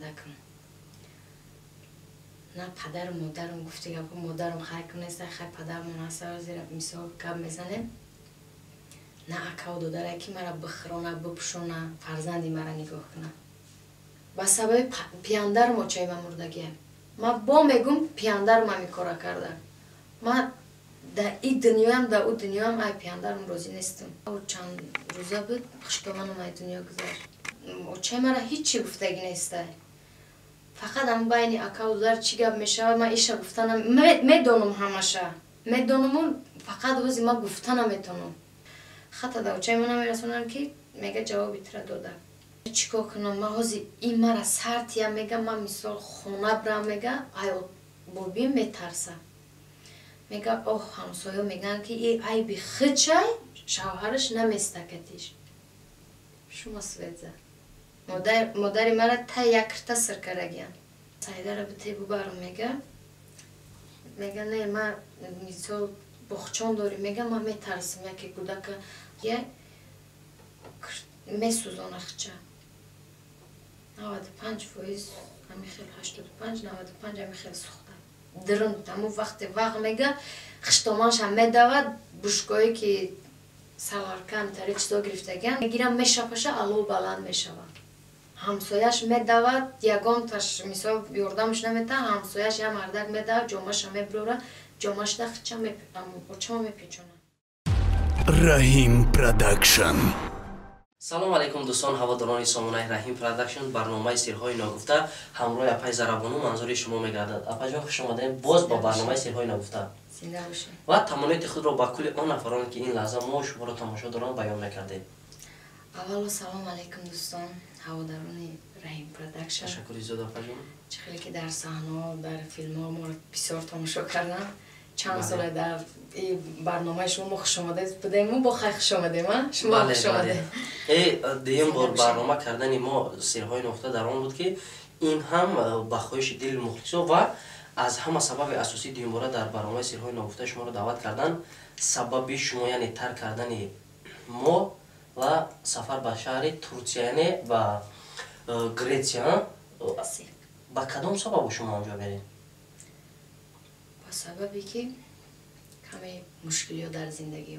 استفاده کنم. نه پدر و مادرم گفته که مادرم خیلی کنیست خیلی پدرمون هست زیر مثال کم میزنیم. نه اکا و دادر که مرا بخرانه بپشونه فرزندی مرا نگاه کنه. با سبب پیاندر ما چای ما مردگیه. ما با میگم پیاندر ما میکاره کرده. ما در این دنیام در اون دنیام ای پیاندرم روزی نیستم. او چند روزه بود خشکوانم ای دنیا گذاشت. او چای مرا هیچی گفتگی نیسته. فقط هم بین اکا و دادر چی گپ میشه من ایشا گفتنم میدونم همشه. میدونم فقط وزی ما گفتنم میتونم. خطا دا چای من میرسونم که میگه جوابی تر داده. چیکار کنم من هزی این مرا سرتیم میگه من مثال خونه برم میگه ای بابی میترسه. میگه اوه همسایه میگن که ای بی خچه شوهرش نمیستکتیش. شما سویزه. مادری مرا تا یک کرتا سر کرگیم. سایده را به تی ببرم میگه نه من مثال بخچان داری میگه من میترسم یکی کودک یه میسوزانه خچه 95% همی خیلی 85 95 همی خیلی سخته درم تمو وقت میگه خشتامانش هم میدود بشکایی که سوارکم تری چطور گرفتگن میگیرم میشپشه الو بلند میشود همسایش میدود یگان تش مثال یاردمش نمیده همسایش یه مردک میدود جامعش هم میبروره جامعش ده خچه میپیچونه رحیم پروداکشن. سلام علیکم دوستان هواداران سامانه رحیم پروداکشن برنامه سیرهای ناگفته همراه اپای زربانو منظور شما میگردد. اپا جان خوش آمدید باز با برنامه سیرهای ناگفته. زنده باشید. و تمنیت خود را با کل آن نفرانی که این لحظه ما شما را تماشا دارند بیان میکردید. اول سلام علیکم دوستان هواداران رحیم پروداکشن. تشکر زیاد اپا جان. چه خیلی که در صحنه در فیلم ها ما بسیار تماشا کردن. چند سال در این برنامه شما خوش آمدید بودیم با خیلی خوش آمدیم شما خوش آمدید. دیم بار برنامه کردن ما سیرهای نقطه در آن بود که این هم با خواهش دل مخلصا و از همه سبب اساسی دیم باره در برنامه سیرهای نگفته شما را دعوت کردن. سبب شما یعنی ترک کردن ما و سفر به شهر ترکیه و گریسیا. با کدام سبب شما آنجا برید؟ با سببی که کمی مشکلی در زندگی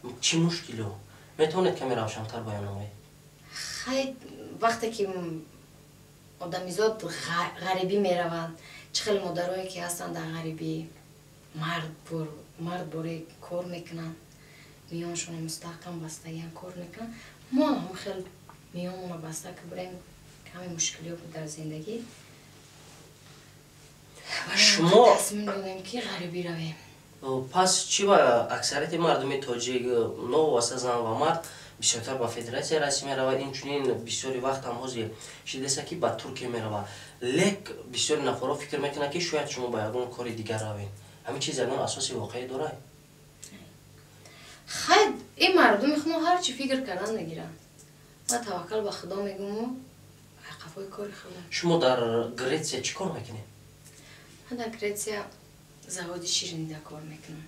اومد. چی مشکلی؟ میتونید کمی روشن‌تر بیان نمایید؟ خیلی وقتی که آدمیزاد غریبی میروند چه خیلی مادرایی که هستن در غریبی مرد باره کار میکنن میانشون مستحکم بستگی کار میکنن ما هم خیلی میامون بسته که بریم کمی مشکلی بود در زندگی شما تصمیم دادیم که غریبی رویم. پس چی با اکثریت مردم تاجیک نو واسه زن و مرد بسیارتر با فدراسیون رسمی میرود این چنین بسیاری وقت هم حوزی شده که با ترکیه میرود لیک بسیاری نفرها فکر میکنن که شاید شما با یگان کار دیگر روید همین چیز یگان اساسی واقعی داره. خیلی این مردم میخوام هر چی فکر کردن نگیرن من توکل به خدا میگم و قفای کار خدا. شما در گریسیا چی کار میکنید؟ من در گریسیا زواد شیرینی در کار میکنم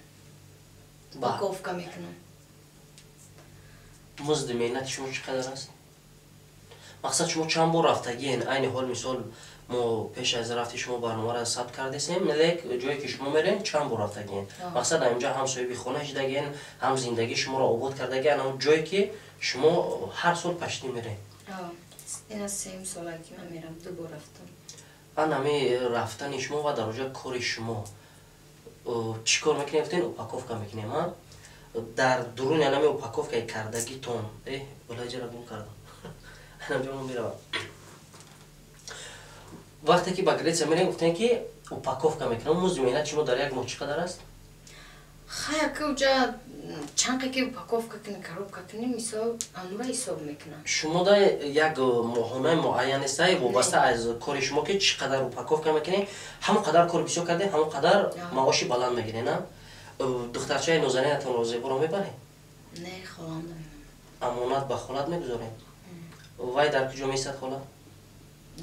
باکوفکا میکنم. مزد مهنت شما چقدر است؟ مقصد شما چند بار رفتگین این حال مثال ما پیش از رفتی شما برنامه را ثبت کردیم ملک جایی که شما میرین چند بار رفتگین مقصد اینجا هم صاحب خونه شدگین هم زندگی شما را آباد کردگین اون جایی که شما هر سال پشتی میرین. این از 3 ساله که من میرم 2 بار رفتم. آن همی رفتن شما و در اونجا کار شما چی کار میکنید؟ گفتین اوپاکوفکا میکنیم ها؟ در درون همی اوپاکوفکا کردگی تون بلای جرا گم کردم همجا من میروم وقتی که با گریسیا میرین گفتین که اوپاکوفکا میکنم مزد مهنت شما در یک ماه چقدر است؟ خیلی که اونجا چند که اوپاکوفکا کنی کاروبکا کنی مثال انورا حساب میکنم. شما در یک ماهانه معین است وابسته از کار شما که چقدر اوپاکوفکا میکنی همون قدر کار بسیار کرده همون قدر معاشی بلند میگیری نه؟ دخترچه نازنینتون رو زیبا رو میبرین؟ نه خالم نمیبرم. امانت به خالت میگذارین؟ وای در کجا میستد خاله؟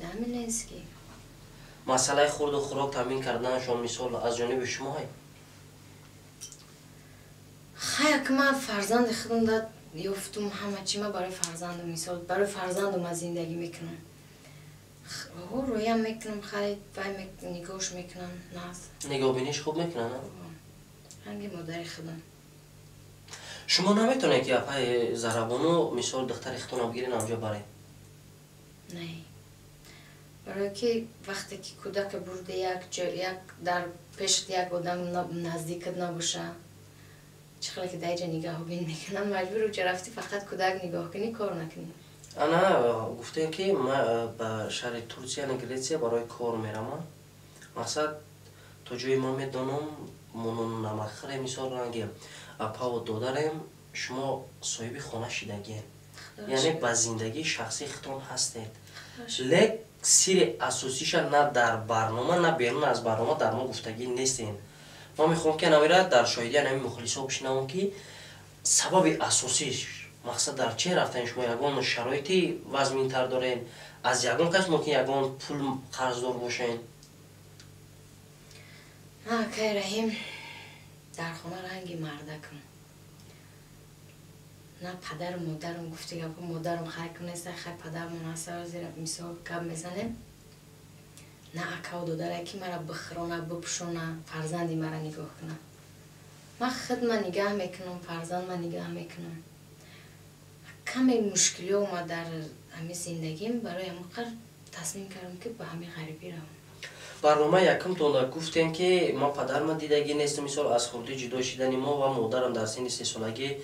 در میلینسکی. مسئله خورد و خوراک تامین کردنشان مثال از جانب شما های؟ خیلی که من فرزند خودم داد یافتم همه چی من برای فرزندم مثال برای فرزندم از زندگی میکنم. روی میام میکنم خیلی وای نگاهش میکنم ناز نگاه بینیش خوب میکنن؟ هنگی مادری خودم شما نمیتونه که اپای زربانو مثال دختر اختونم بگیرین همجا برای؟ نه برای که وقتی که کودک برده یک در پشت یک آدم نزدیکت نباشه چخیلی که دیجا نگاه بین میکنن مجبور رو رفتی فقط کودک نگاه کنی کار نکنی انا گفتیم که ما به شهر ترکیه و گریسیا برای کار میرم مقصد تو جوی ما میدونم منون نمخره مثال رنگیم اپا و دادرم شما صاحب خانه شدگی یعنی با زندگی شخصی خودتون هستید لیک سیر اساسیش نه در برنامه نه بیرون از برنامه در ما گفتگی نیستین ما میخوام که نمیره در شاهدی نمی مخلص ها بشنوم که سبب اساسیش مقصد در چه رفتن شما یگان شرایطی وزمین تر دارین از یگان کس ممکن یگان پول قرض دار باشین که رحیم در خونه رنگی مردکم نه پدر و مادرم گفته که مادرم خیلی کنیسته خیلی پدر مناسب زیر مثال کم میزنه نه اکا و دادره که مرا بخرانه بپشونه فرزندی مرا نگاه کنه من خود من نگاه میکنم فرزند من نگاه میکنم کمی مشکلی اومد در همین زندگیم برای همون تصمیم کردم که به همین غریبی روم برنامه یکم تون گفتیم که ما پدر من دیدگی نیست مثال از خورده جدا شدن ما و مادرم در سن 3 سالگی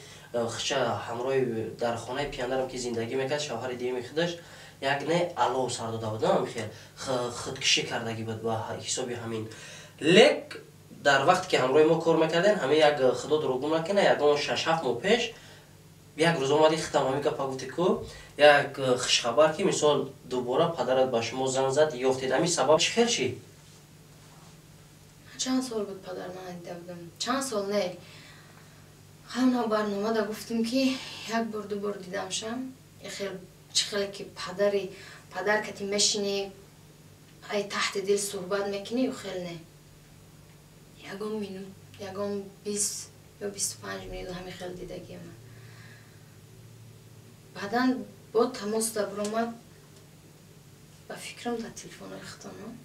خچه همراه در خانه پیاندرم که زندگی میکرد شوهر دیگه میخدش یک نه علاو سر داده بودم خیر خودکشی کردگی بود با حسابی همین لیک در وقت که همراه ما کار میکردن همه یک خدا دروغ نکنه یک 6 7 ماه پیش یک روز اومدی ختم همی گپا گفتی که یک خوش خبر که مثال دوباره پدرت به شما زنگ زد یافتید همین سبب چی خیر چی؟ چند سال بود پدر من دیده بودم چند سال نه همون برنامه دا گفتم که یک بار دو بار دیدم شم خیلی که پدر کتی میشینی ای تحت دل صحبت میکنی و خیلی نه یکم مینوت یکم 20 یا 25 مینوت همین خیلی دیدگی من بعدا با تماس دا برامد با فکرم در تلفن اختانم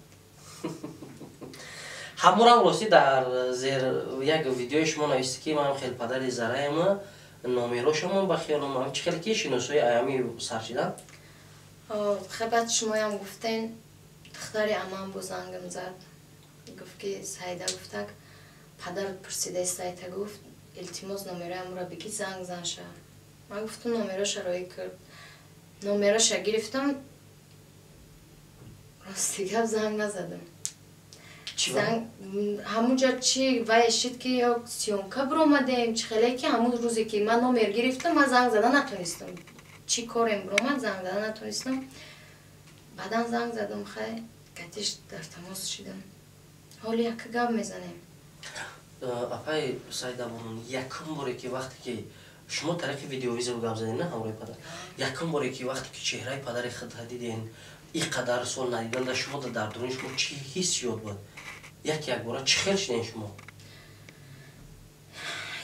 همون هم راستی در زیر یک ویدیو شما نوشتی که من خیلی پدر زره ما نامیرو شما با خیالم هم چه خیلی که شناسوی ایامی سر شدن؟ خیلی شما هم گفتین دختری امام با زنگم زد گفت که سعیده گفته پدر پرسیده سعیده گفت التماس نامیره هم را بگید زنگ زن شد من گفتم نامیرش رای کرد نامیرش گرفتم راستی گفت زنگ نزدم همونجا چی وای شد که یا سیونکا برآمدیم چه خیلی که همون روزی که من نامیر گرفتم من زنگ زدن نتونستم چی کارم برآمد زنگ زدن نتونستم بعدا زنگ زدم خیلی گتیش در تماس شدم حالی یک گپ میزنیم اپای سعیده بانون یکم باری که وقتی که شما طریق ویدیویی رو گپ زدین نه همراه پدر یکم باری که وقتی که چهره پدر خود دیدین اینقدر سال ندیدن در شما در درون شما چی حس یاد بود یک بار چه خیلی شدین شما؟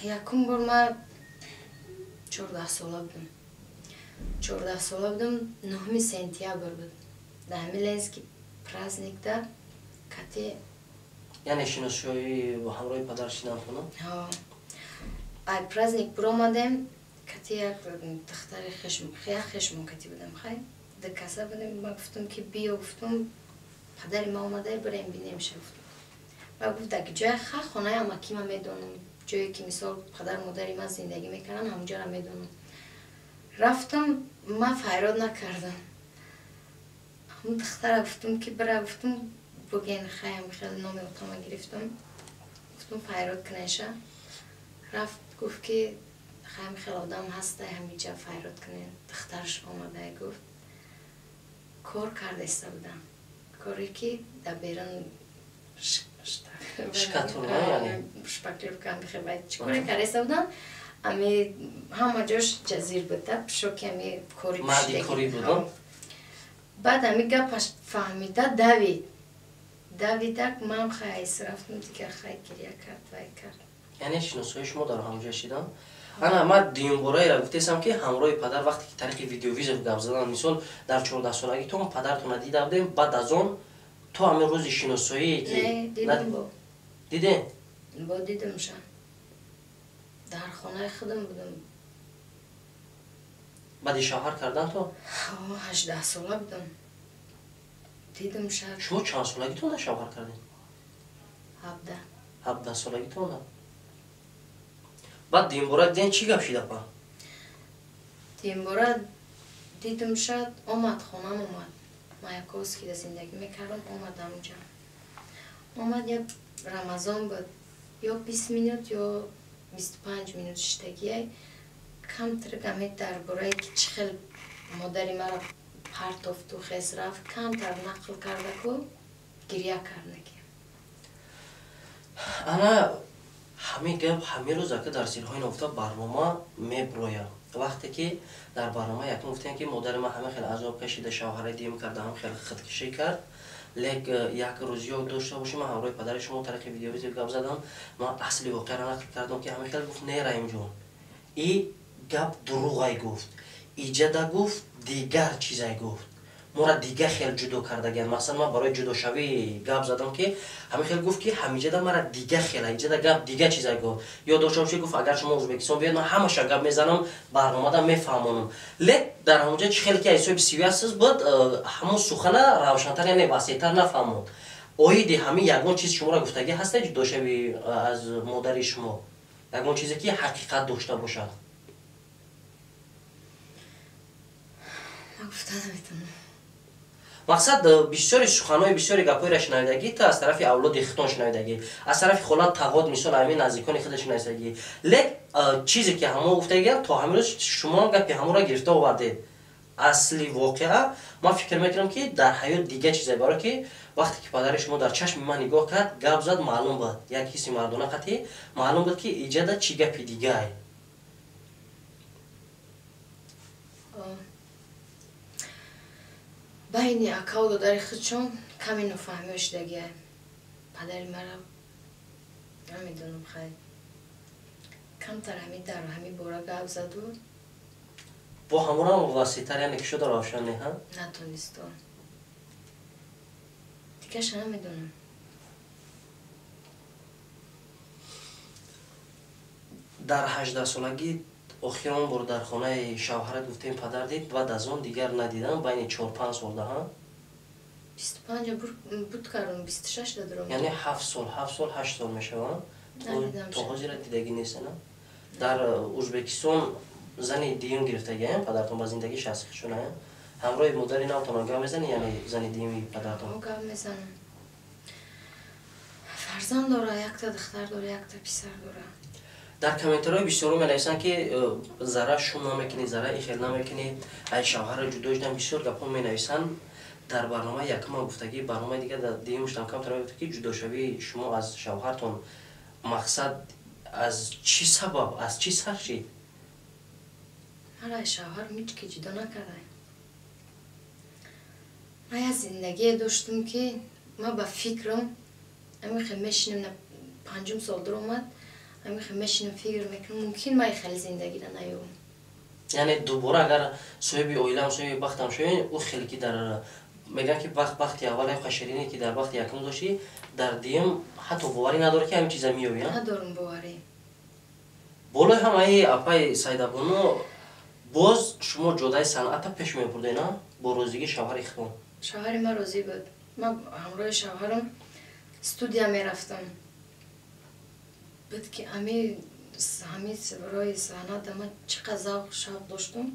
یکم بار من 14 ساله بودم 14 ساله بودم 9 سپتامبر بود در میلینسکی پرازنیک دا کتی یعنی شناسوی و همراه پدر شدن کنم؟ ها ای پرازنیک برآمدیم کتی یک دختر خشم کتی بودم خیلی دکاسه بودم من گفتم که بیا گفتم پدر ما اومده بریم بینیم شد و گفت که جای خانه اما کی من میدونم جایی که مثال پدر مادری من زندگی میکنن همونجا را میدونم رفتم من فریاد نکردم همون دختر گفتم که برای گفتم بگین خیلی نام اتاما گرفتم گفتم فریاد کنیشه رفت گفت که خیلی آدم هسته همینجا فریاد کنین دخترش آمده گفت کار کرده است بودم کاری که در بیرون شکاتونه یعنی شپکلیف کمی خیلی باید چکاری کرده بودن امی همه جاش جزیر بوده پشو که امی کاری مردی کاری بودن بعد امی گپش فهمیده دویدک من خیلی رفتم دیگه خیلی گریه کرد وای کرد یعنی شناسوی شما در همونجا شدن ана ма дуюмбораеро гуфтесам ки ҳамроҳи падар вақте ки тариқи видеовизов гап задан мисол дар 14-солагитон падартона дида будем баъд аз он то ҳамин рӯзи шиносоие ки дидам бо диде бо дидамша дар хонаи худам будам баъди шавҳар кардан то 18 сола будам дидамша шумо чанд солагитонда шавҳар кардем 17 солагитонда баъд дуюмбора диден чӣ гап шида па дуюмбора дидам шад омад хонам омад Маяковскийда зиндагӣ мекардам омад амуҷа омад як рамазон буд ё 20 минут ё 25 минут штагиай камтар гамед дар бораи ки чӣ хел модари мара партофту хес рафт камтар нақл кардаку гирья кардаки ана ҳамин гап ҳамин рӯз ака дар сирҳои нофта барнома меброя вақте ки дар барнома якум гуфтем ки модари ман ҳама хел азоб кашида шавҳари дим карда ҳам хел худкушӣ кард лек як рӯз ёд дошта бошем ман ҳамроҳи падари шумо тариқи видеовизив гап задам ман асли воқеаро нақл кардам ки ҳама хел гуфт не раимҷон и гап дуруғай гуфт иҷада гуфт дигар чизай гуфт мора дигар хел ҷудо кардагиан масалан ман барои ҷудошавӣ гап задам ки ҳамин хел гуфт ки ҳамиҷада мара дигар хела иҷада гап дигар чизай гуфт ё дошавши гуфт агар шумо ӯзбекистон биёед ман ҳамаша гап мезанам барномада мефаҳмонам лек дар ҳамонҷа чӣ хел ки ҳисоби сивиасиз буд ҳамон сухана равшантар яъне васеътар нафаҳмонд оиди ҳамин ягон чиз шуморо гуфтагӣ ҳаста ҷудошавӣ аз модари шумо ягон чизе ки ҳақиқат дошта бошад гуфта наметавонам мақсад бисёри суханои бисёри гапҳоеро шунавидагӣ та аз тарафи авлоди хитон шунавидагӣ аз тарафи холат тағот мисол ҳамин наздикони худаш шунавидагӣ лек чизе ки ҳамо гуфтагиан то ҳамин рӯз шумо гапи ҳаморо гирифта овардед асли воқеа ман фикр мекунам ки дар ҳаёт дигар чизе баро ки вақте ки падари шумо дар чашми ман нигоҳ кард гап зад маълум буд як ҳисси мардона қатъӣ маълум буд ки иҷада чӣ гапи дигае байни акау додари худшон каме нофаҳмиҳо шудагиа падари мара намедонам хай камтар ҳамин дар ҳамин бора гап заду бо ҳамонам васитар яъне ки шуда равшан не ҳа натонистон дикаша намедонам дар 18-солагӣ охирон бор дар хонаи шавҳарат гуфтем падар дид баъд аз он дигар надидам байни 4-5 сол даҳа 25 буд кардам 26 дадурам яъне 7 сол 8 сол мешаванд то ҳозира дидагӣ нестана дар ӯзбекистон зани диюм гирифтагиам падартон ба зиндагӣ шахсӣ шуная ҳамроҳи модари навтон гап мезани яъне зани диюми падартон гап мезанам фарзанд дора якта духтар дора якта писар дора дар комментарҳои бисёро менависанд ки зара шум намекунӣ зара ихел намекунӣ ай шавҳарро ҷудо шудам бисёр гапҳо менависанд дар барномаи якумам гуфтагӣ барномаи дигар дар диюмуштам камтар гуфта ки ҷудошавии шумо аз шавҳартон мақсад аз чӣ сабаб аз чӣ сар шид мара шавҳар ҳеҷ ки ҷудо накардай ман як зиндагие доштам ки ман ба фикрам амихе мешинам 5 сол дуромад амихе мешинам фикр мекунам мумкин ман хеле зиндагиро наёбам яъне дубора агар соҳиби оилам соҳиби бахтам шавем ӯ хеле ки дар мегӯянд ки бахти аввал як ширине ки дар бахти якум дошти дар диюм ҳатто боварӣ надорӣ ки ҳамин чиза меёбӣ надорам боварӣ болои ҳамаи апаи Саидабону боз шумо ҷодаи санъата пеш мебурдед на бо розигии шавҳари хитон шавҳари ман розӣ буд ман ҳамроҳи шавҳарам студия мерафтам буд ки ҳамин роҳи санъата ман чӣ қадр завқ шавқ доштам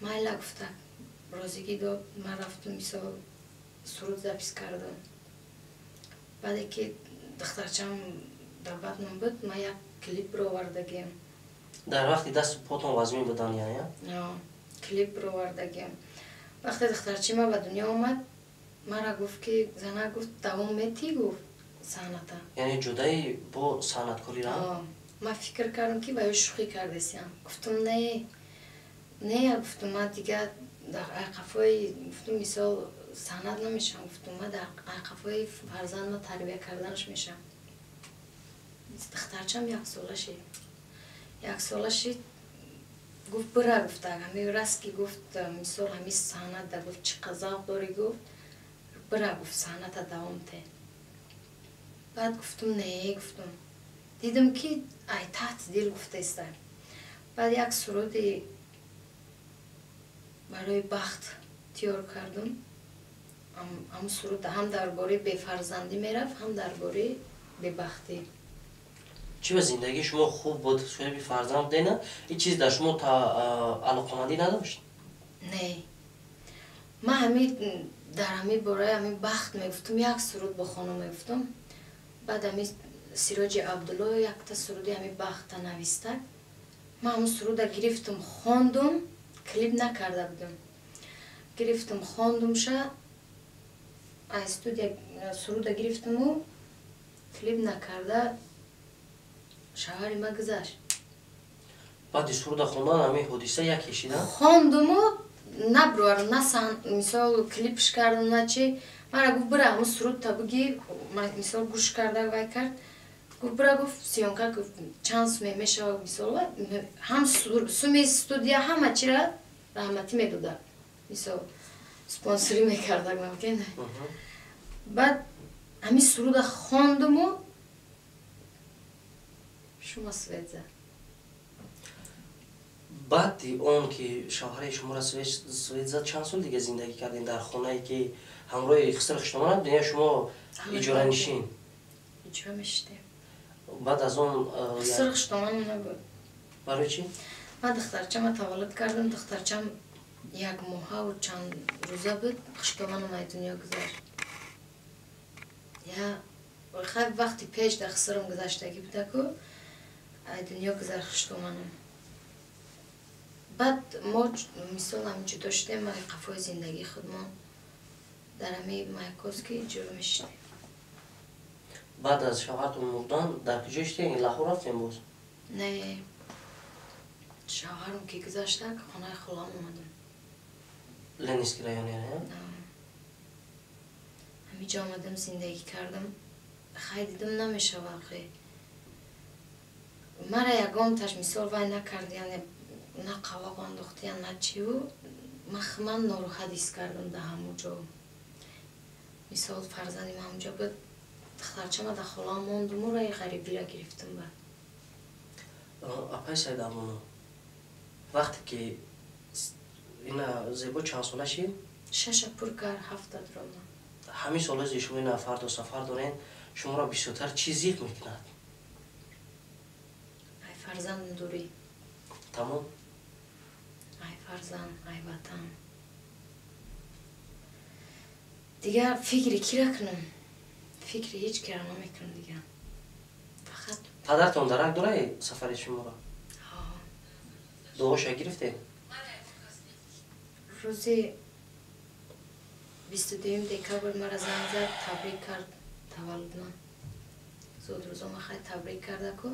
майла гуфта розигӣ дод ман рафтам мисол суруд запис кардам баъде ки духтарчам дар батнам буд ман як клипро овардагиам дар вақти дасту потон вазмин будан яъне клипро овардагиам вақте духтарчима ба дунё омад мара гуфт ки зана гуфт давом метӣ гуфт санъата яъне ҷудаи бо санъаткорира ман фикр кардам ки ба ё шӯхӣ кардесиям гуфтам не гуфтам ман дигар дар айқафои гуфтам мисол санъат намешам гуфтам ман дар айқафои фарзандам тарбия карданаш мешам духтарчам 1 сола шид як солаши гуфт бира гуфта ҳами раст ки гуфт мисол ҳами саҳната гуфт чӣ қазақ дорӣ гуфт бира гуфт саҳната давом те баъд гуфтум не гуфтум дидам ки ай таҳти дил гуфтаиста баъд як суруди барои бахт тиёр кардам ҳам суруд ҳам дар бораи бефарзандӣ мерафт ҳам дар бораи бебахтӣ چی به زندگی شما خوب بود شده بی فرزند دینا این چیز در شما تا علاقمندی نداشت؟ نه من همی در همی برای همی بخت میگفتم یک سرود بخونم میگفتم بعد همی سیراج عبدالله یک تا سرودی همی بخت نویسته من همون سرود گرفتم خواندم کلیپ نکرده بودم گرفتم خواندم شه استودیا سرود گرفتم و کلیپ نکرده شوهر ما گذشت بعد سرود خوندن همی حدیثه یک کشیدن؟ خواندم و نبرارم نه مثال کلیپش کردم نه چی مرا گفت برای همون سرود تا بگی مثال گوش کرده وای کرد گفت برای گفت سیونکا گفت چند سومه میشه مثال هم سومی استودیا همه چی را رحمتی میدوده مثال سپانسری میکرده ممکن بعد همین سرود خواندم و شما سوید زد بعد اون که شوهر شما را سوید زد چند سال دیگه زندگی کردین در خونه ای که همراه خسر خشتمان دنیا شما اجاره نشین؟ اجاره میشته بعد از اون خسر خشتمان نبود برای چی؟ من دخترچم تولد کردم دخترچم یک ماه و چند روزه بود خشتمان اومد دنیا گذشت یا خیلی وقتی پیش در خسرم گذشتگی بوده که دنیا گذر خشتمانم بعد ما مثال همینجور داشتیم ما قفای زندگی خود ما در همه مایکوسکی جور میشتیم بعد از شوهرتون مردن در کجا اشتیم؟ لاهور رفتیم باز؟ نه شوهرم که گذاشته که خانه خلام اومدم لنیسکی رایانی نه؟ همینجا آمدم زندگی کردم خیلی دیدم نمیشه واقعی مرا یگان تاش مثال وای نکرد یعنی نه قواق انداختی نه چی و من ناراحت حس کردم در همونجا مثال فرزندی من همونجا بود دخترچه ما در خالام موندم و رای غریبی را گرفتم بعد اپای سید امونو وقتی که این زیبا چند ساله شید؟ 6 پر کار 7 درام همین سال از شما این فرد و سفر دارین شما را بسیارتر چی زیق میکند؟ ای فرزند دوری تمام؟ ای فرزند ای وطن دیگه فکری کی را کنم فکری هیچ کی را نمیکنم دیگه فقط پدرتون درک داره سفر شما را؟ دوغاش گرفته؟ روزی 22 دکبر مرا زنگ زد تبریک کرد تولد من زود روزا من خیلی تبریک کرده که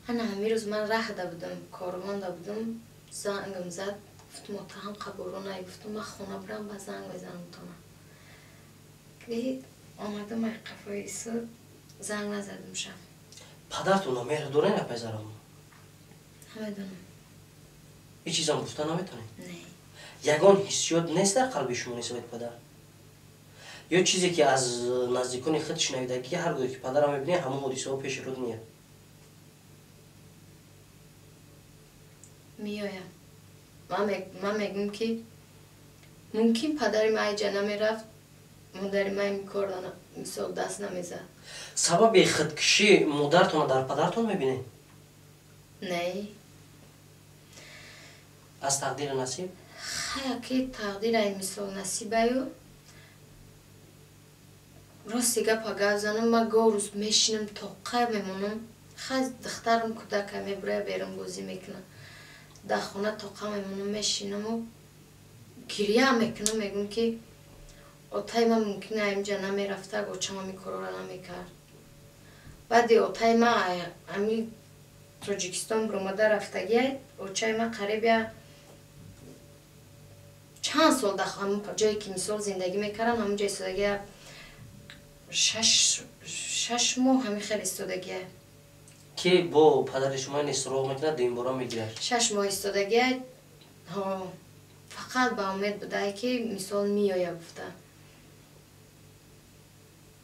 انا همین روز من راه ده بودم کاروان ده بودم زنگم زد گفتم متهم قبورونه گفتم من خونه برم با زنگ بزنم تونم که آمدم من قفای ایسا زنگ نزدم شم پدرتون مهر داره نه پیزرم؟ نمیدونم این چیزا گفته نمیتونه؟ نه یگان حسیات نیست در قلب شما نسبت پدر؟ یا چیزی که از نزدیکان خود شنیده که هر گوی که پدرم میبینه همون حدیثه ها پیش رود میاد میایم من میگم که ممکن پدری من اینجا نمیرفت مادری من این کار مثال دست نمیزد سبب خودکشی مادرتون در پدرتون میبینه؟ نه از تقدیر نصیب؟ خیلی تقدیر این مثال نصیبه راستی گپ اگه زنم من گاروز میشینم تا قیب میمونم خیلی دخترم کودک میبره بیرم بازی میکنم در خونه تا قیب میمونم میشینم و گریه میکنم میگم که آتای من ممکنه اینجا نمیرفته گوچه ما میکرو را نمیکرد بعد آتای من امی تاجیکستان برامده رفتگی آتای من قریب چند سال در همون جایی که مثال زندگی میکردم همون جای استادگی 6 ماه همین خیلی استادگی که با پدر شما این سراغ میکنه دویم بارا میگیره 6 ماه ایستادگی فقط با امید بوده که مثال میایه گفته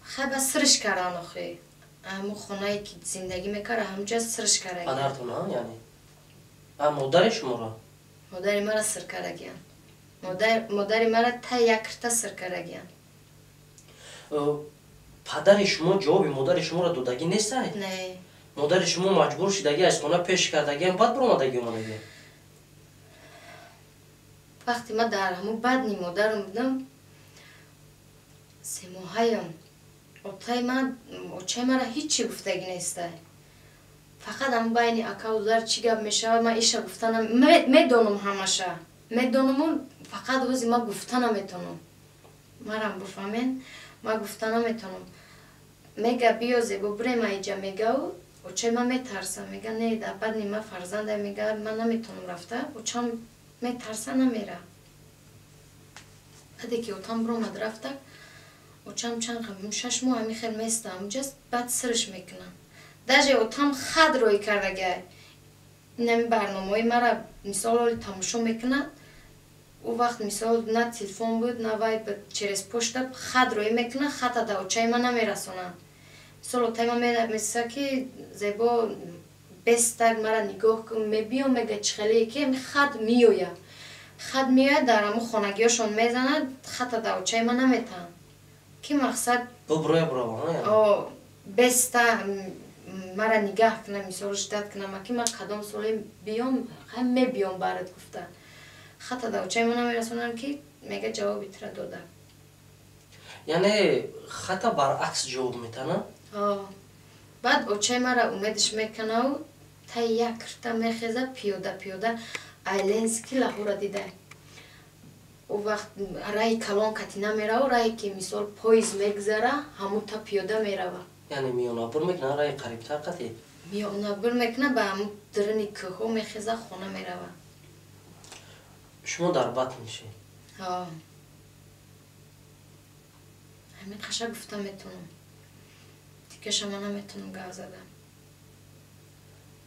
خیلی سرش کردن آخه همون خونه که زندگی میکره همونجا سرش کرده پدرتون ها یعنی مادر شما را مادری مرا سر کرده مادری مرا تا یک کرته سر کرده پدر شما جواب مادر شما را دادگی نیست؟ نه مادر شما مجبور شدگی از خانه پیش کردگی هم بعد برآمدگی اومدگی وقتی ما در همون بدنی مادرم بودم 3 ماهیم اوچه مرا هیچی گفتگی نیسته فقط هم بین اکا و در چی گپ میشه من ایشه گفتنم میدونم همشه میدونم فقط روزی ما گفتنم میتونم مرم بفهمین ما گفتنم میتونم میگه بیا زیبا بریم اینجا میگه و چه من میترسم میگه نه در بدنی ما فرزنده میگه من نمیتونم رفته و چم میترسه نمیره بعدی که اوتام برامد رفته و چند 6 ماه همی خیلی میستم جست بعد سرش میکنم داجه اوتام خد روی کردگه نمی برنامه های مرا مثال تماشا میکنه او وقت مثال نه تلفن بود نه وای به چرس پشت خد روی میکنه خط دا اوچه من نمیرسونم مثال اوتای من میسته که زیبا بستگ مرا نگاه کن میبیم میگه چخلی که می خد میویه خد میویه در همون خانگیاشون میزنه خط دا اوچه من نمیتن که مقصد برو بسته مرا نگاه کنم مثال شدت کنم که من قدم سالی بیام همه بیام برات گفته خطا دوچه من نمیرسونم که میگه جوابی تر داده یعنی خطا برعکس جواب میتنه؟ بعد اوچه مرا امیدش میکنه و تا یک کرته میخیزه پیاده ایلنز که لاهور دیده او وقت رای کلان کتی نمیره و رای که مثال پاییز میگذره همون تا پیاده میره یعنی میانابر میکنه رای قریبتر قطعی؟ میانابر میکنه به همون درنی که ها میخیزه خونه میره شما در بط میشی؟ همین قشه گفتم میتونم دیگه شما نمیتونم گاه زدم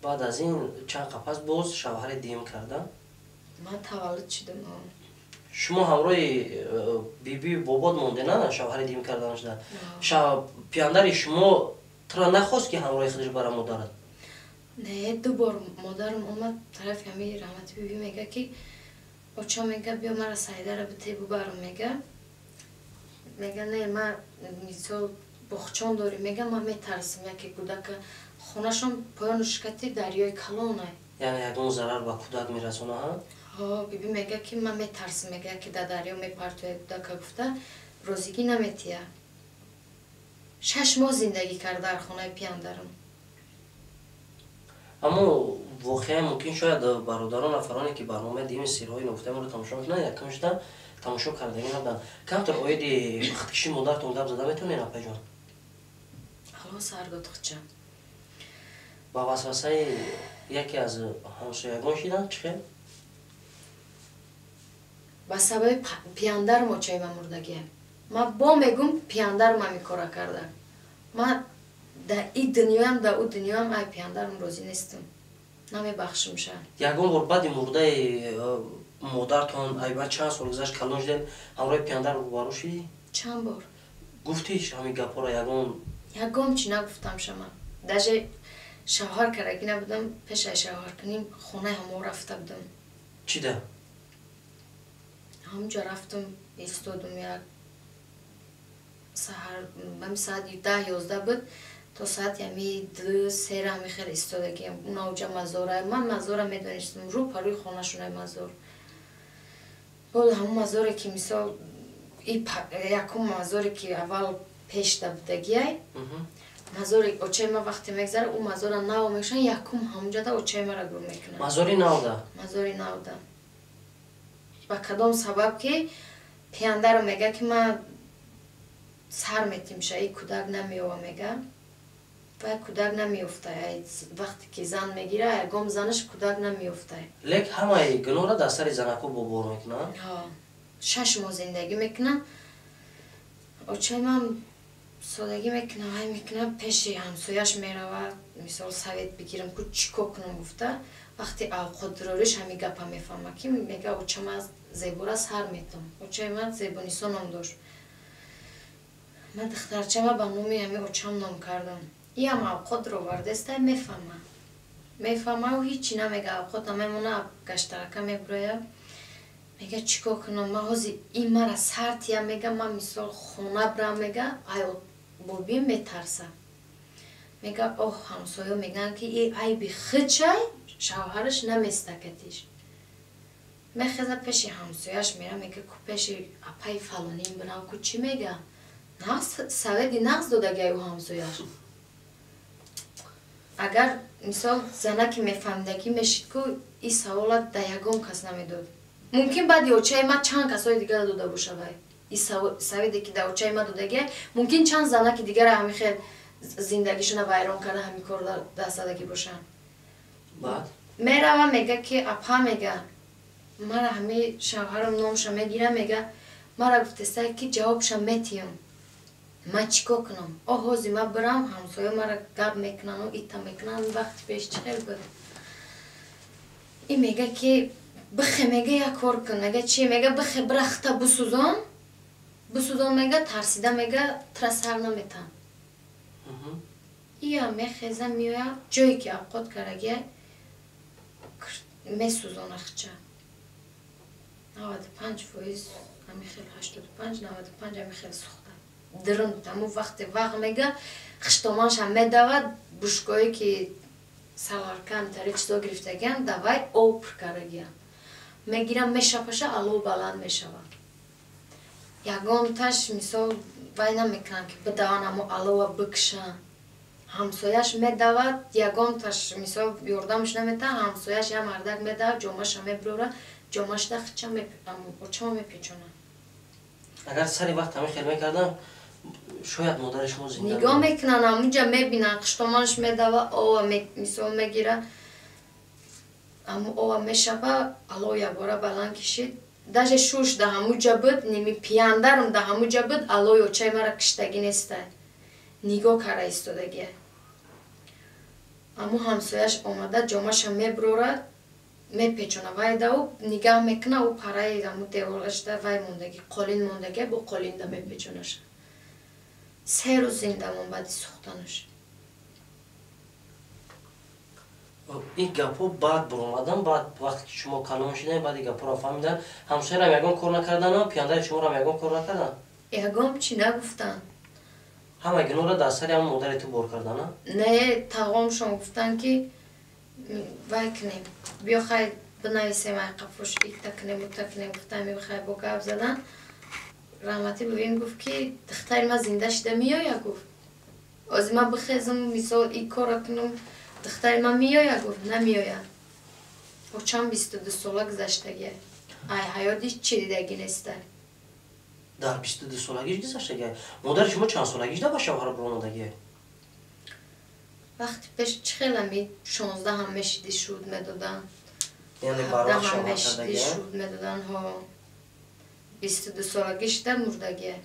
بعد از این چند قپس باز شوهر دیم کرده؟ من تولد شدم شما همراه بیبی بابات مونده نه شوهر دیم کردن شده پیاندر شما ترا نخواست که همراه خودش برام دارد؟ نه 2 بار مادرم اومد طرف همی رحمت بیبی میگه که اوچا میگه بیا مرا سایده را به تیبو برام میگه نه من مثال بخچان داری میگه من میترسم یکی کودک خونهشون پایانش کتی دریای کلانه یعنی یکون ضرر به کودک میرسونه ها؟ بیبی میگه که من میترسم میگه که در دریا میپرتوی کودک گفته روزگی نمیتیه 6 ماه زندگی کرده در خونه پیاندرم اما واقعا ممکن شاید برادران افرانی که برنامه دیم سیرهای نفته رو تماشا میکنن یکمش تا تماشا کردنی نبودن کمتر آید وقتکشی مادرتون گپ زده میتونین اپا جان؟ حالا سرگاتخچه با وسوسه یکی از همسایگان شدن چه خیلی؟ با سبب پیاندرم اوچه من مردگیه ما با میگم پیاندرم همی کارا کرده ما در این دنیا هم در او دنیا هم ای پیاندرم روزی نیستم نمی بخشم شد یکون بار بعد مرده مادرتون ای بعد چند سال گذشت کلان شدین همراه پیاندر رو بارو شدی؟ چند بار گفتیش همین گپا را یکم چی نگفتم شما داجه شوهر کرگی نبودم پیش شوهر کنیم خونه همو رفته بودم چی ده؟ همونجا رفتم ایستادم یک سهر هم ساعت 10-11 بود تا ساعت یمی 2-3 همی خیلی ایستادگیم اون اوجا مزاره من مزاره میدونستم رو پروی خونه شونه مزار بود همون مزاره که مثال یکم مزاره که اول پیش دبودگیه مزار اوچه ما وقتی میگذره اون مزار نو میشن یکم همونجا ده اوچه ما را گم میکنه مزاری نو ده؟ مزاری نو ده با کدام سبب که پیانده رو میگه که من سر میتیم شه ای کودک نمیوه میگه و کودک نمیفته وقتی که زن میگیره یکم زنش کودک نمیفته لیک همه گناه را در سر زنکو ببور میکنه؟ 6 ماه زندگی میکنه اوچه من سادگی میکنم های میکنم پیشی همسایش میروه مثال سویت بگیرم که چیکار کنم گفته وقتی خود روش همی گپا میفهمم که میگه اوچم از زیبورا سر میتم اوچه من زیبونیسو نام داشت من دخترچه ما با نومی همی اوچم نام کردم ای هم خود رو وردسته میفهمم و هیچی نمیگه خود نمیمونه گشترکه میبرویه میگه چیکار کنم من حوزی این مرا سرتیه میگه من مثال خونه برم میگه ببین میترسم میگه اوه همسایه میگن که ای بی خچه شوهرش نمیستکتیش میخزه پیشی همسایش میره میگه که پیشی اپای فلانیم برم که چی میگه سویدی نقص داده گه او همسایش اگر مثال زنه که میفهمدگی میشید که این سوالات در یگم کس نمیداد ممکن بعد اوچه ما چند کسای دیگر داده باشه باید این سویدی که در اوچه ما دادگه ممکن چند زنه که دیگر همی خیلی زندگیشون ویران کرده همی کار دست دادگی باشن بعد؟ میره و میگه که اپا میگه مرا همی شوهرم نامشو میگیره میگه مرا گفتسته که جوابشو میتیم من چیکار کنم آهازی من برم همسایه مرا گپ میکنن و ایتا میکنن وقت پیش چهل بود این میگه که بخی میگه یک کار کن میگه چی میگه بخی برخته بسوزان میگه ترسیده میگه ترسر نمیتن یا میخیزه میویا جایی که اوقات کرگه میسوزان اخچه 95% همی خیلی 85 95 همی خیلی سخته درند همون وقت میگه خشتامانش هم میدود بشکایی که سوارکن تری چیزا گرفته گن دوای اوپر کرگه میگیرم میشپشه الو بلند میشود یگان تش مثال وای نمیکنم که بدوانم و الو بکشن همسایش میدود یگان تش مثال یوردمش نمیده همسایش یه مردک میده جامعش هم میبروره جامعش ده خچه میپیچونه اگر سری وقت همه خیلی میکردم شاید مادرش ما زنده نگاه میکنن همونجا میبینن قشتمانش میده و او مثال میگیره اما او میشبه الو یک باره بلند کشید داشت شوش ده همونجا بود نیمی پیاندرم ده همونجا بود الو چای مرا کشتگی نیسته نگاه کرده ایستادگیه اما همسایش آمده جامعش میبروره میپیچونه وای ده و نگاه میکنه و پرای همون دیوالش ده وای موندگی قلین موندگی با قلین ده میپیچونش 3 روز زنده من بعدی سوختنش این گپو بعد برآمدن بعد وقتی که شما کلام شدین بعد این گپو را فهمیدن همسایه را یگان کار نکردن و پیانده شما را یگان کار نکردن یگام چی نگفتن همه گنو را دست سری هم مادر تو بار کردن نه تقامشون گفتن که وای کنیم بیا خیلی بنویسیم قفوش ایتا کنیم و تا کنیم گفتن بخواه با گپ زدن رحمتی ببین گفت که دختر ما زنده شده میایه گفت از ما بخیزم مثال این کار کنم دختر ما میایه گفت نمیایه و چند 22 ساله گذشتگیه ای حیاتیش چی دیدگی نیسته در 22 سالگیش گذشتگیه مادر شما چند سالگیش ده با شوهر برآمدگیه وقتی پیش خیلی می 16 هم میشیدی شود میدادن یعنی 17 برای هم شوهر میشیدی کردگیه شود میدادن ها 22 سالگیش ده مردگیه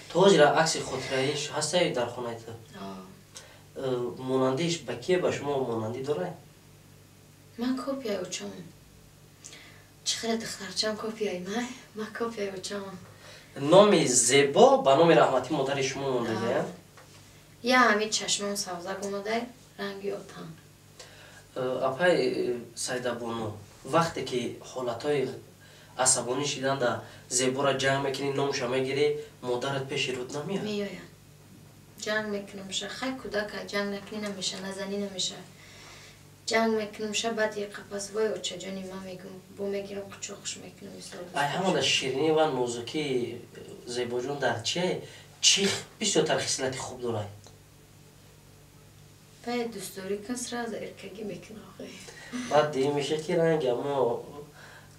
تو را عکس خاطره‌ایش هسته در خونه تو مانندیش بکیه به شما مانندی داره من کپیای اوچم چخیلی دخترچم کپیای من کپیای اوچم نام زیبا به نام رحمتی مادر شما موندگیه یه همین چشمم سوزک اومده رنگی آتم اپای سیده بانو وقتی که حالتهای عصبانی شدن در زیبا را جمع میکنی نامش میگیری مادرت پیش رود نمیاد میاید جنگ میکنم شه خیلی کودک جنگ نکنی نمیشه نزنی نمیشه جنگ میکنم شه بعد یه قفص وای و چه جانی من میگم بو میگیرم قچاقش میکنم ای همون در شیرینی و نوزوکی زیبا جون در چی بسیار خصلت خوب داره باید دوستوری کن سر از ارکگی میکنه آخه بعد دیگه میشه که رنگ اما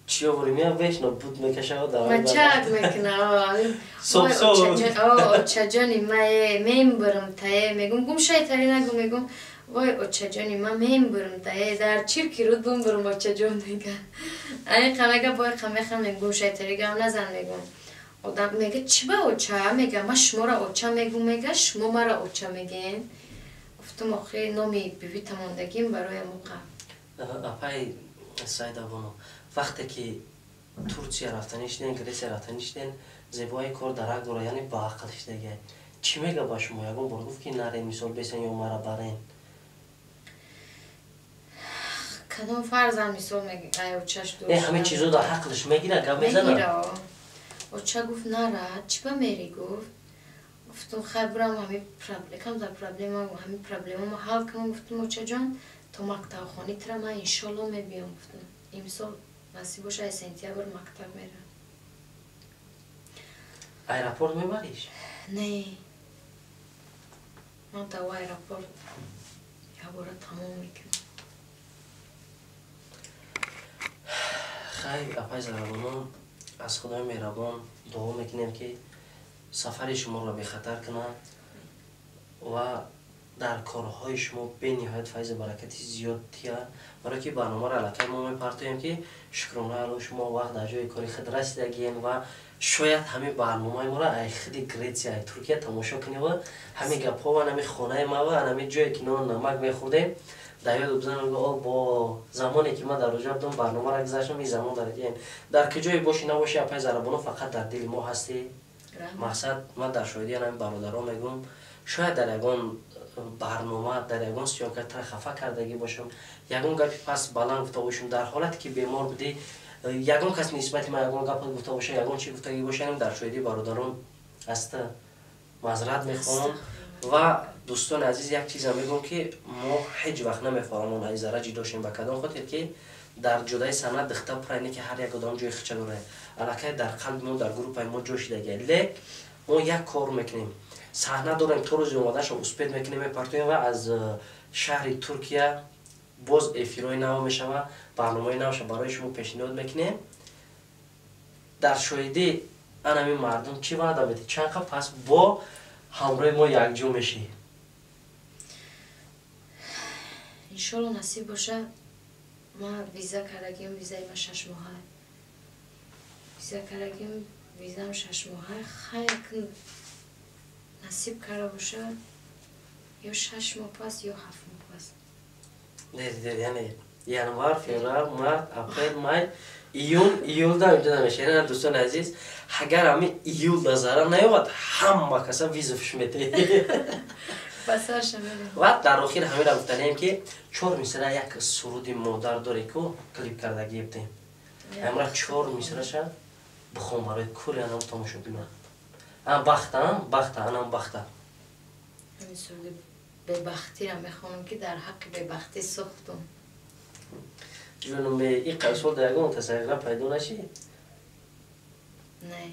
چی آوری میاد ویشنا بود میکشه و دوای من چک میکنه صبح چه جانی من میم برم تایه میگم گم شیطانی نگو میگم وای اوچه جانی من میم برم تایه در چیرکی رود بوم برم اوچه جان میگم این خمگه بای خمه میگم گم شیطانی گم نزن میگم آدم میگه چی به اوچه میگه ما شما را اوچه میگم میگه شما مرا اوچه میگین گفتم آخه نامی بیوی تماندگیم برای موقع اپای سایده بانو وقتی که ترکیه رفتنیش دین گریس رفتنیش دین زیبایی کار درک داره یعنی با عقلش دیگه چی میگه با شما یکم برو گفت که نره مثال بسن یا مرا برین کدام فرزن مثال میگه ای اوچهش دوست نه همه چیزو در حقلش میگیره گم میزنه اوچه گفت نره چی با میری گفت گفتم خیلی برم همین پرابلم ما حل کنم گفتم اوچه جان تو مکتب خانی تر من انشالله میبیم گفتم امسال نصیب باشه سنتیابر مکتب میره ایرپورت میبریش؟ نه من تا ایرپورت یه باره تمام میکنم خیلی اپای زربانان از خدای مهربان دعا میکنیم که سفر شما را به خطر کنند و در کارهای شما به نهایت فیض برکتی زیاد تیه برای که برنامه را علاقه ما میپرتویم که شکرانه الان شما وقت در جای کاری خود رسیدگین و شاید همه برنامه ما را ای خود گریتسی ای ترکیه تماشا کنیم و همه گپا و همه خانه ما و همه جایی که نمک میخوردیم در یاد بزنم با زمانی که ما در رجب دوم برنامه را گذاشتم این زمان دارید در کجای باشی نباشی اپای زربانو فقط در دل ما هستی مقصد من در شاهدی همین برادران میگم شاید در یگان برنامه در یگان سیاکت را خفه کردگی باشم یگان گپی پس بلند گفته باشم در حالتی که بیمار بودی یگان کس نسبت ما یگان گپ گفته باشه یگان چی گفتگی باشه در شاهدی برادران است معذرت میخوام و دوستان عزیز یک چیز میگم که ما هیچ وقت نمیفهمون ای ذره جداشیم به کدام خاطر که در جدای سند دخته پرینه که هر یک کدام جای خچه داره علاقه در قلب ما در گروه ما جوش دیگه لک ما یک کار میکنیم صحنه داریم تو روز اومدنش اسپید میکنیم میپرتویم و از شهر ترکیه باز افیرای نو میشه و برنامه نوش برای شما پیشنهاد میکنیم در شاهدی انمی مردم چی وعده میده چند پس با همراه ما یکجا میشی انشالله نصیب باشه ما ویزا کردگیم ویزای ما 6 ماه ویزا کردگیم ویزام 6 ماه خیلی نصیب کرده باشه یا 6 ماه پس یا 7 ماه پس یعنی ینوار فوریه مارت اپریل مای ایول دا اینجا نمیشه یعنی دوستان عزیز اگر همین ایول نظره نیاورد همه کسا ویزاش میده بسرش میده و در آخر همین را گفتنیم که 4 میسره یک سرود مادر داره که کلیپ کردگی بودیم امرا 4 میسره شد بخوام برای کلی انام تماشا بینم بخته انام بخته همین سرود ببختی را میخوانم که در حق ببختی سختم جونم به این قصول در یکم تصویره پیدا نشی؟ نه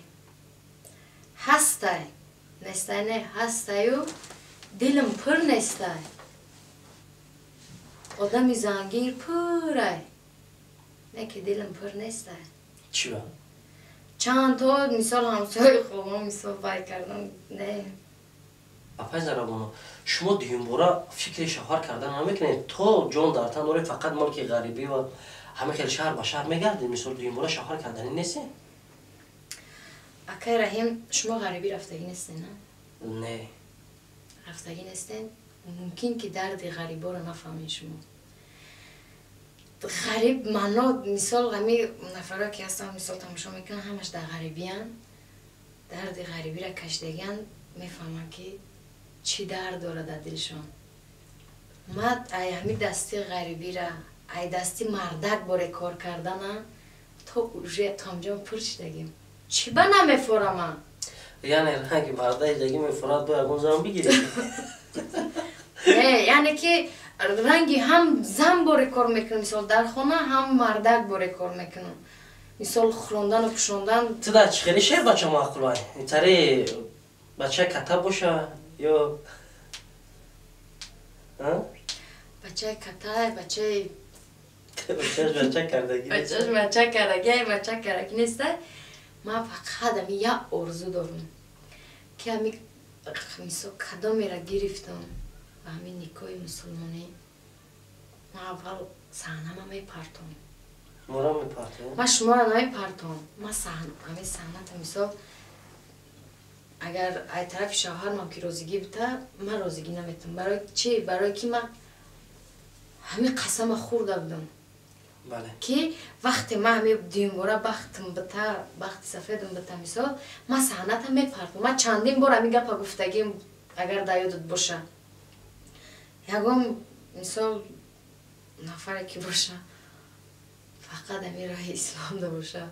هستای نستای نه هستای و دلم پر نستای آدمی زنگیر پرای نه که دلم پر نستای چی با؟ چند تا مثال همسای خوبم مثال باید کردم نه اپای زربانو شما دیون بورا فکر شهر کردن نمیکنید تو جان در تن داره فقط ملک غریبی و همه خیلی شهر با شهر میگردید مثال دیون بورا شهر کردنی نیستی؟ اکای رحیم شما غریبی رفتگی نیستین نه؟ نه رفتگی نیستین؟ ممکن که درد غریبا رو نفهمین شما غریب منا مثال همه نفرها که هستن مثال تماشا میکنن همش در غریبی هن درد غریبی را کشیدگن میفهمن که چی درد داره در دلشون ما ای همین دستی غریبی را ای دستی مردک باره کار کردن تو اوژه تامجا پرشدگیم چی با نمیفورم یعنی رنگ مردک دیگه میفورد باید اون زن بگیری نه یعنی که رنگی هم زن باره کار میکنم مثال در خانه هم مردک باره کار میکنم مثال خراندن و پشراندن تو در چی خیلی شهر بچه معقول های اینطوری بچه کتب باشه یا بچه کتای بچه بچه کردگی بچه کردگی نیسته من فقط همی یک ارزو دارم که همی مثال کدامی را گرفتم و همین نکاح مسلمانی من اول صحنه ما میپرتم مورا میپرتم؟ من شما را نمیپرتم من همین صحنه تا مثال اگر ای طرف شوهرم که روزگی بته من روزگی نمیتونم. برای چی؟ برای که من همین قسم خورده بودم بله که وقتی من همین دیمبورا بختم بته بخت سفیدم بته مثال من صحنتم میپردم. من چندین بار همین گپ گفتگیم اگر در یادت باشه یکم مثال نفری که باشه فقط همین راه اسلام ده باشه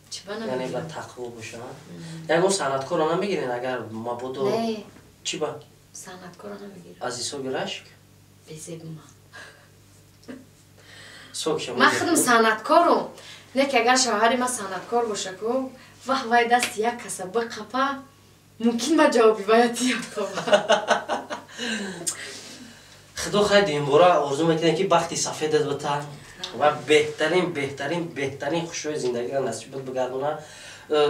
چی بنا یعنی با تقوا باشه. یکم صنعتکار رو نمیگیرین اگر ما بودو نه چی با صنعتکار رو نمیگیرم از ایسو گرشک بزیب ما سوک شما من خودم صنعتکارم نه که اگر شوهری من صنعتکار باشه که وای دست یک کس بقپه ممکن با جوابی باید یافتم. خدا خیلی این بورا آرزو میکنه که بختی سفید بته و بهترین خوشوی زندگی را نصیب بگردونه.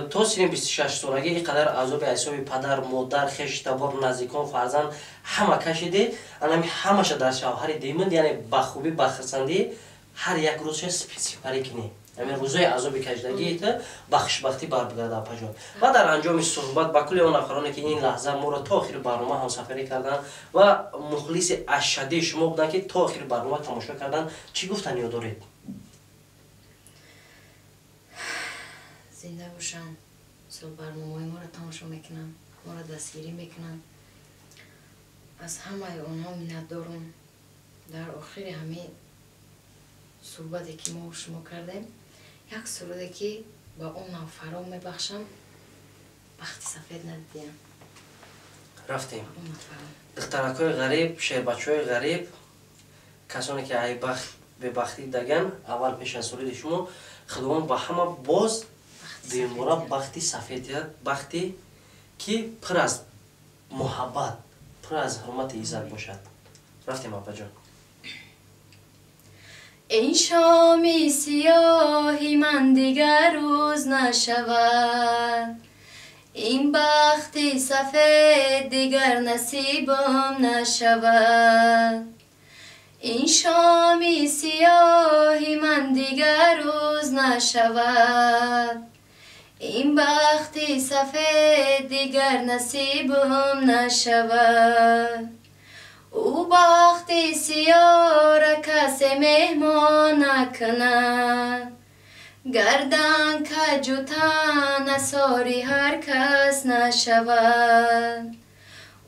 تا سن 26 سالگی اینقدر عذاب عصابی پدر مادر خش تبار نزدیکان فرزند همه کشیده انمی همش در شوهر دیمند یعنی بخوبی بخرسندی هر یک روزش سپری کنی همین روزای عذاب کشیدگی تا بخشبختی بر بگرده پجان. و در انجام صحبت با کل اون افرادی که این لحظه ما را تا آخر برنامه هم سفری کردن و مخلص اشدی شما بودن که تا آخر برنامه تماشا کردن چی گفتن یا دارید؟ زنده باشم سو برنامه ما را تماشا میکنم ما را دستگیری میکنم از همه اونها منت دارم. در آخر همین صحبتی که ما شما کردیم یک سروده که با اون نوفرا میبخشم بختی سفید ندیدیم رفتیم اون نوفرا دخترکای غریب شیربچهای غریب کسانی که ای بخت به بختی دگن اول پیش از سرود شما خداوند با همه باز دیمورا بختی سفیدیت بختی که پر از محبت پر از حرمت عزت باشد. رفتیم آبا جان. این شامی سیاهی من دیگر روز نشود این بختی سفید دیگر نصیبم نشود این شامی سیاهی من دیگر روز نشود این بختی سفید دیگر نصیبم نشود او بختی سیاه را کسی مهمان نکند گردن کج و تن اساری هر کس نشود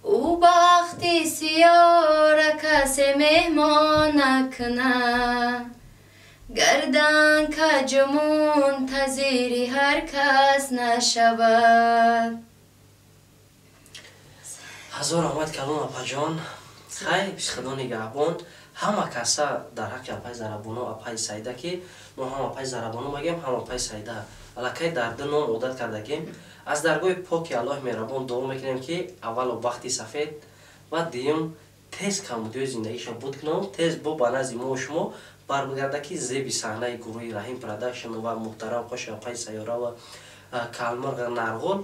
او بختی سیاه را کسی مهمان نکند گردن کج و منتظری هر کس نشود. هزار آمد کلون اپا جان خیلی خدا نگهبان همه کسا در حق اپای زربانو اپای سایده که ما هم اپای زربانو بگیم هم اپای سایده علاقه در دل نام عادت کرده کیم از درگاه پاک الله مهربان دعا میکنیم که اول بختی سفید و دیم تیز کمودی زندگیشان بود کنم تیز با نزد ما و شما بر بگرده که زیبی صحنه گروه رحیم پروداکشن و محترم خوش اپای سیاره و کلمرغ نرغول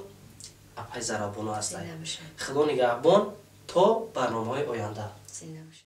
اپای زربانو هستند. خدا نگهبان تا برنامه‌های آینده.